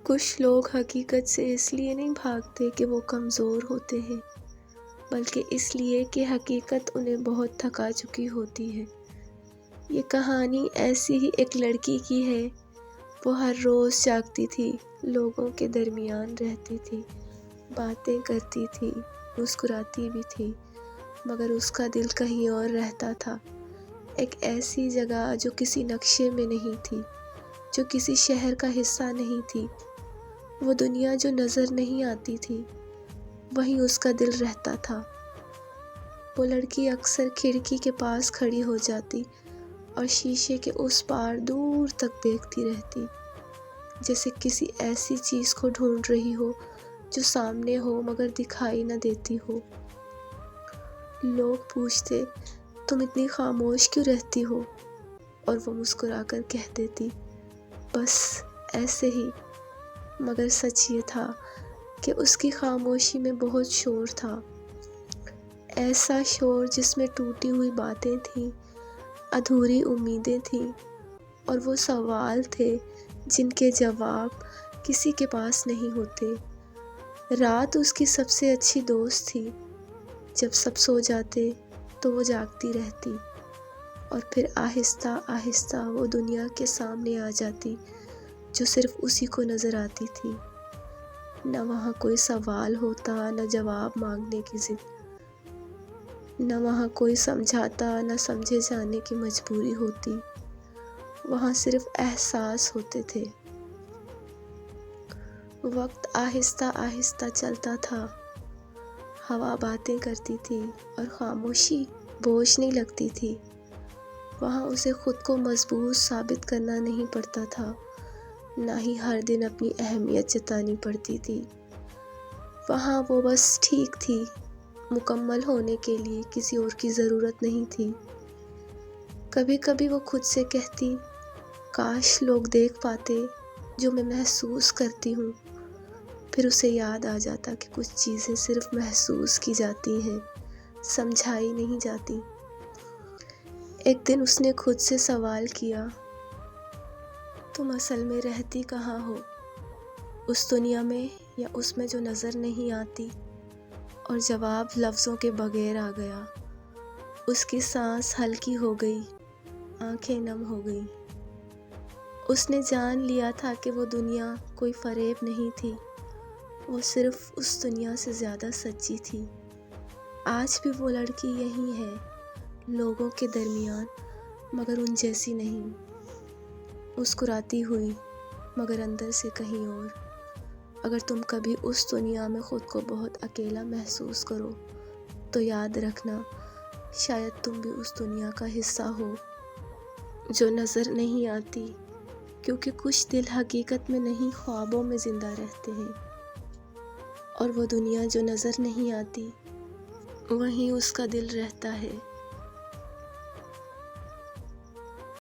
کچھ لوگ حقیقت سے اس لیے نہیں بھاگتے کہ وہ کمزور ہوتے ہیں، بلکہ اس لیے کہ حقیقت انہیں بہت تھکا چکی ہوتی ہے۔ یہ کہانی ایسی ہی ایک لڑکی کی ہے۔ وہ ہر روز جاگتی تھی، لوگوں کے درمیان رہتی تھی، باتیں کرتی تھی، مسکراتی بھی تھی، مگر اس کا دل کہیں اور رہتا تھا، ایک ایسی جگہ جو کسی نقشے میں نہیں تھی، جو کسی شہر کا حصہ نہیں تھی۔ وہ دنیا جو نظر نہیں آتی تھی، وہیں اس کا دل رہتا تھا۔ وہ لڑکی اکثر کھڑکی کے پاس کھڑی ہو جاتی اور شیشے کے اس پار دور تک دیکھتی رہتی، جیسے کسی ایسی چیز کو ڈھونڈ رہی ہو جو سامنے ہو مگر دکھائی نہ دیتی ہو۔ لوگ پوچھتے، تم اتنی خاموش کیوں رہتی ہو؟ اور وہ مسکرا کر کہہ دیتی، بس ایسے ہی۔ مگر سچ یہ تھا کہ اس کی خاموشی میں بہت شور تھا، ایسا شور جس میں ٹوٹی ہوئی باتیں تھیں، ادھوری امیدیں تھیں، اور وہ سوال تھے جن کے جواب کسی کے پاس نہیں ہوتے۔ رات اس کی سب سے اچھی دوست تھی۔ جب سب سو جاتے تو وہ جاگتی رہتی، اور پھر آہستہ آہستہ وہ دنیا کے سامنے آ جاتی جو صرف اسی کو نظر آتی تھی۔ نہ وہاں کوئی سوال ہوتا، نہ جواب مانگنے کی ضد، نہ وہاں کوئی سمجھاتا، نہ سمجھے جانے کی مجبوری ہوتی۔ وہاں صرف احساس ہوتے تھے۔ وقت آہستہ آہستہ چلتا تھا، ہوا باتیں کرتی تھی اور خاموشی بوجھ نہیں لگتی تھی۔ وہاں اسے خود کو مضبوط ثابت کرنا نہیں پڑتا تھا، نہ ہی ہر دن اپنی اہمیت جتانی پڑتی تھی۔ وہاں وہ بس ٹھیک تھی، مکمل ہونے کے لیے کسی اور کی ضرورت نہیں تھی۔ کبھی کبھی وہ خود سے کہتی، کاش لوگ دیکھ پاتے جو میں محسوس کرتی ہوں۔ پھر اسے یاد آ جاتا کہ کچھ چیزیں صرف محسوس کی جاتی ہیں، سمجھائی نہیں جاتی۔ ایک دن اس نے خود سے سوال کیا، تم اصل میں رہتی کہاں ہو؟ اس دنیا میں یا اس میں جو نظر نہیں آتی؟ اور جواب لفظوں کے بغیر آ گیا۔ اس کی سانس ہلکی ہو گئی، آنکھیں نم ہو گئیں۔ اس نے جان لیا تھا کہ وہ دنیا کوئی فریب نہیں تھی، وہ صرف اس دنیا سے زیادہ سچی تھی۔ آج بھی وہ لڑکی یہی ہے، لوگوں کے درمیان، مگر ان جیسی نہیں، مسکراتی ہوئی مگر اندر سے کہیں اور۔ اگر تم کبھی اس دنیا میں خود کو بہت اکیلا محسوس کرو تو یاد رکھنا، شاید تم بھی اس دنیا کا حصہ ہو جو نظر نہیں آتی، کیونکہ کچھ دل حقیقت میں نہیں خوابوں میں زندہ رہتے ہیں، اور وہ دنیا جو نظر نہیں آتی، وہیں اس کا دل رہتا ہے۔